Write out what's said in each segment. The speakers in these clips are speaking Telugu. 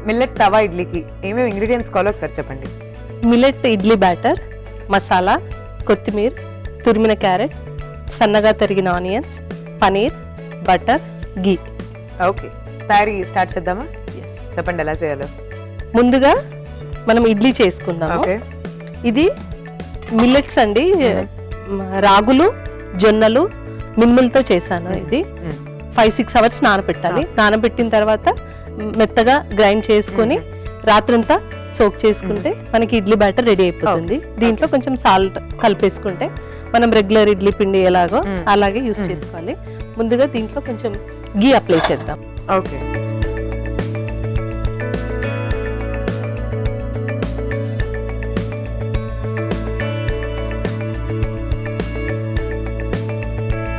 మిల్లెట్ తవా ఇడ్లీకి ఏమేమి ఇంగ్రీడియంట్స్ కావాలో ఒకసారి చెప్పండి. మిల్లెట్ ఇడ్లీ బ్యాటర్, మసాలా, కొత్తిమీర, తురిమిన క్యారెట్, సన్నగా తరిగిన ఆనియన్స్, పనీర్, బటర్, గీ. ఓకే, తయారీ స్టార్ట్ చేద్దామా? చెప్పండి ఎలా చేయాలో. ముందుగా మనం ఇడ్లీ చేసుకుందాము. ఓకే, ఇది మిల్లెట్స్ అండి, రాగులు, జొన్నలు, మినుములతో చేశాను. ఇది 5-6 అవర్స్ నానబెట్టాలి. నానబెట్టిన తర్వాత మెత్తగా గ్రైండ్ చేసుకొని రాత్రంతా సోక్ చేసుకుంటే మనకి ఇడ్లీ బ్యాటర్ రెడీ అయిపోతుంది. దీంట్లో కొంచెం సాల్ట్ కలిపేసుకుంటే మనం రెగ్యులర్ ఇడ్లీ పిండి ఎలాగో అలాగే యూస్ చేసుకోవాలి. ముందుగా దీంట్లో కొంచెం గీ అప్లై చేద్దాం. ఓకే,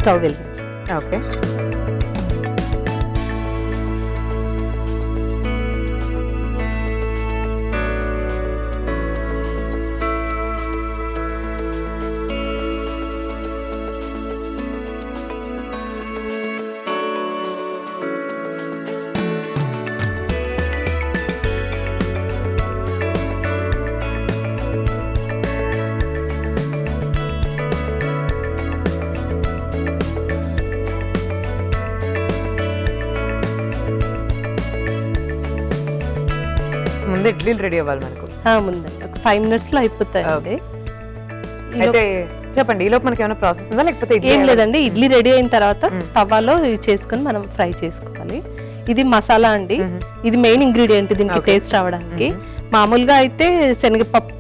స్టవ్ వెలిగించి ఓకే. ముందు ఇడ్లీలు రెడీ అవ్వాలి మనకు. ముందండి ఒక 5 minutes లో అయిపోతాయి. అయితే చెప్పండి, ఈ లోపు మనకి ఏమైనా ప్రాసెస్ ఉందా లేకపోతే ఏం లేదండి. ఇడ్లీ రెడీ అయిన తర్వాత తవాలో ఇవి చేసుకొని మనం ఫ్రై చేసుకోవాలి. ఇది మసాలా అండి, ఇది మెయిన్ ఇంగ్రీడియంట్ దీనికి టేస్ట్ రావడానికి. మామూలుగా అయితే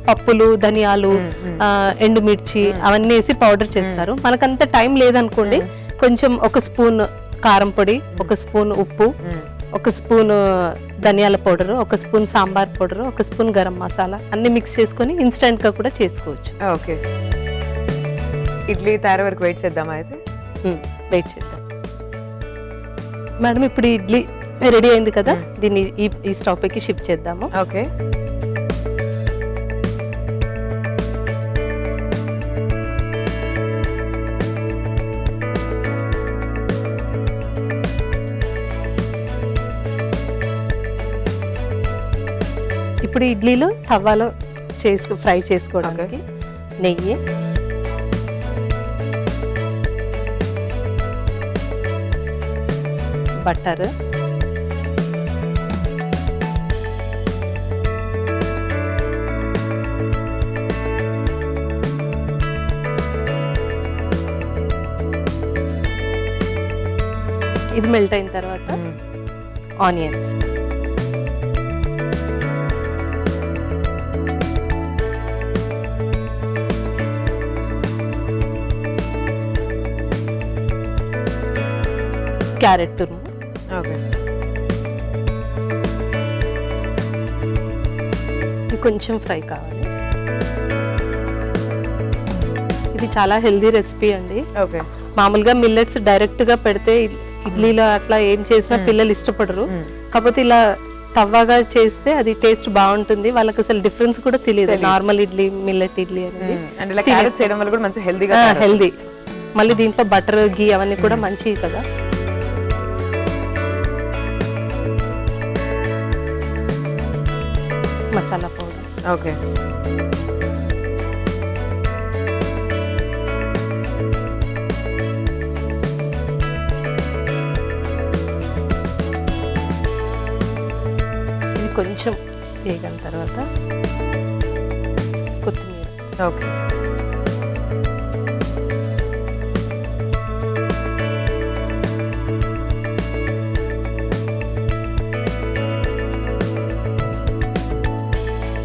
పప్పులు, ధనియాలు, ఎండుమిర్చి అవన్నీ వేసి పౌడర్ చేస్తారు. మనకంత టైం లేదనుకోండి, కొంచెం 1 స్పూన్ కారం పొడి, 1 స్పూన్ ఉప్పు, 1 స్పూన్ ధనియాల powder, 1 spoon sambar powder, 1 spoon garam masala అన్ని మిక్స్ చేసుకొని ఇన్స్టెంట్ గా కూడా చేసుకోవచ్చు. ఓకే, ఇడ్లీ తయారు వరకు వెయిట్ చేద్దామా? అయితే వెయిట్ చేద్దాం మేడం. ఇప్పుడు ఇడ్లీ రెడీ అయింది కదా, దీన్ని ఈ స్టవ్ పైకి షిఫ్ట్ చేద్దాము. ఓకే, ఇప్పుడు ఇడ్లీలు తవ్వాలో ఫ్రై చేసుకోవడానికి నెయ్యి, బటర్, ఇది మెల్ట్ అయిన తర్వాత ఆనియన్స్, క్యారెట్ తురుము, ఓకే, ఇది కొంచెం ఫ్రై కావాలి. ఇది చాలా హెల్దీ రెసిపీ అండి. ఓకే, మామూలుగా మిల్లెట్స్ డైరెక్ట్ గా పెడితే ఇడ్లీలో అట్లా ఏం చేసినా పిల్లలు ఇష్టపడరు. కాకపోతే ఇలా తవ్వగా చేస్తే అది టేస్ట్ బాగుంటుంది. వాళ్ళకి అసలు డిఫరెన్స్ కూడా తెలియదు, నార్మల్ ఇడ్లీ మిల్లెట్ ఇడ్లీ అనేది. హెల్దీ. మళ్ళీ దీంట్లో బటర్, గీ అవన్నీ కూడా మంచివి కదా. మసాలా పౌడర్, ఓకే, ఇది కొంచెం వేగిన తర్వాత కొత్తిమీర, ఓకే,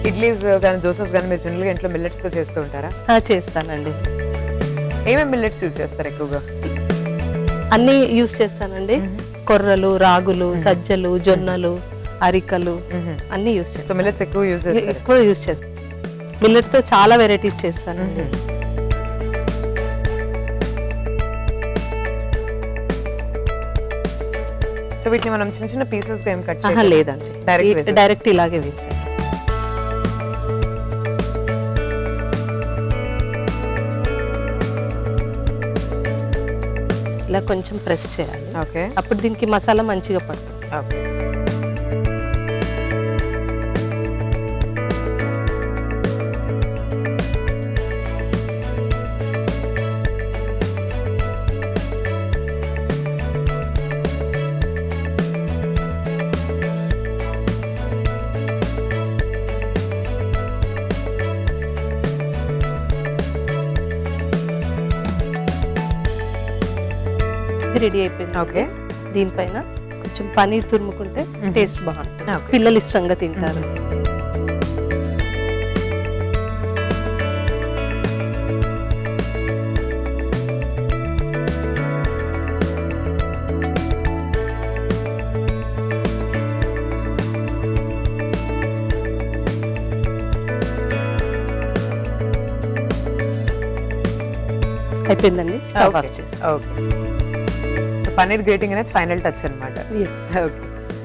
ఇడ్లీస్ కానీ దోసెస్ కానీ మీరు జనరల్గా ఇంట్లో మిల్లెట్స్ తో చేస్తూ ఉంటారా? చేస్తానండి. ఏమేమి మిల్లెట్స్ యూజ్ చేస్తారు ఎక్కువగా? అన్ని యూజ్ చేస్తానండి. కొర్రలు, రాగులు, సజ్జలు, జొన్నలు, అరికలు అన్ని యూజ్ చేస్తాను. సో మిల్లెట్స్ ఎక్కువ యూజ్ చేస్తారు? ఎక్కువ యూజ్ చేస్తాను. మిల్లెట్ తో చాలా వెరైటీస్ చేస్తానండి. సో వీటిని మనం చిన్న చిన్న పీసెస్ గా ఏం కట్ లేదండి, డైరెక్ట్ ఇలాగే వేస్తాను. ఇలా కొంచెం ప్రెస్ చేయాలి. ఓకే, అప్పుడు దీనికి మసాలా మంచిగా పడుతుంది. ఓకే, ఇది రెడీ అయిపోయింది. ఓకే. దీనిపైన కొంచెం పనీర్ తురుముకుంటే టేస్ట్ బాగుంటుంది, Okay. పిల్లలు ఇష్టంగా తింటారు. అయిపోయిందండి, స్టవ్ ఆఫ్ చేసి. ఓకే. సో పన్నీర్ గ్రేటింగ్ అనేది ఫైనల్ టచ్ అన్నమాట. Yes. ఓకే.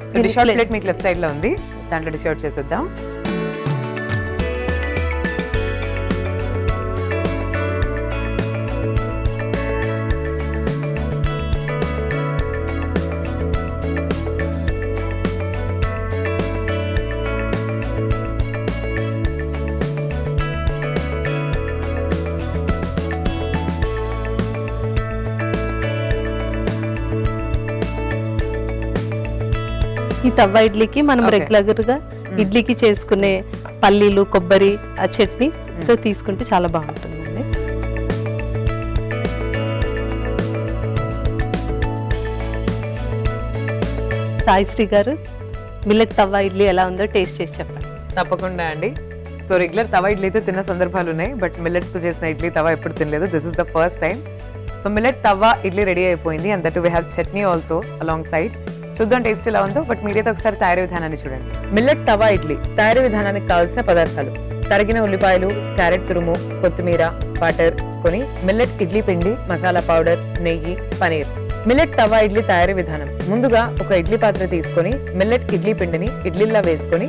సో ఇది డిష్ అవుట్ plate. ప్లేట్ మీకు లెఫ్ట్ సైడ్ లో ఉంది, దాంట్లో డిష్ అవుట్ చేసేద్దాం. ఈ తవ్వ ఇడ్లీకి మనం Okay. రెగ్యులర్ గా ఇడ్లీకి చేసుకునే పల్లీలు, కొబ్బరి ఆ చట్నీ తో తీసుకుంటే చాలా బాగుంటుందండి. సాయిశ్రీ గారు, మిల్లెట్ తవ్వ ఇడ్లీ ఎలా ఉందో టేస్ట్ చేసి చెప్పండి. తప్పకుండా అండి. సో రెగ్యులర్ తవా ఇడ్లీ అయితే తిన్న సందర్భాలు ఉన్నాయి, బట్ మిల్లెట్స్ తో చేసిన ఇడ్లీ తవా ఎప్పుడు తినలేదు. This is the first time. So millet tawa idli ready అయిపోయింది, and that we have chutney also alongside. చూద్దాం టేస్ట్ ఎలా ఉందో, బట్ మీరైతే ఒకసారి తయారీ విధానాన్ని చూడండి. మిల్లెట్ తవా ఇడ్లీ తయారీ విధానానికి కావాల్సిన పదార్థాలు: తరిగిన ఉల్లిపాయలు, క్యారెట్ తురుము, కొత్తిమీర, బటర్, కొని మిల్లెట్ ఇడ్లీ పిండి, మసాలా పౌడర్, నెయ్యి, పనీర్. మిల్లెట్ తవా ఇడ్లీ తయారీ విధానం: ముందుగా ఒక ఇడ్లీ పాత్ర తీసుకొని మిల్లెట్ ఇడ్లీ పిండిని ఇడ్లీలా వేసుకొని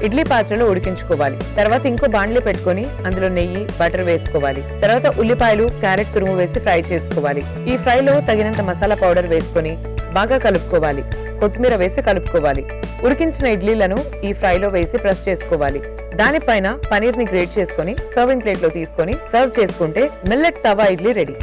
ఇడ్లీ పాత్రలో ఉడికించుకోవాలి. తర్వాత ఇంకో బాండ్లీ పెట్టుకొని అందులో నెయ్యి, బటర్ వేసుకోవాలి. తర్వాత ఉల్లిపాయలు, క్యారెట్ తురుము వేసి ఫ్రై చేసుకోవాలి. ఈ ఫ్రైలో తగినంత మసాలా పౌడర్ వేసుకొని బాగా కలుపుకోవాలి. కొత్తిమీర వేసి కలుపుకోవాలి. ఉడికించిన ఇడ్లీలను ఈ ఫ్రైలో వేసి ప్రెస్ చేసుకోవాలి. దానిపైన పనీర్ ని గ్రేట్ చేసుకొని సర్వింగ్ ప్లేట్ లో తీసుకొని సర్వ్ చేసుకుంటే మిల్లెట్ తవా ఇడ్లీ రెడీ.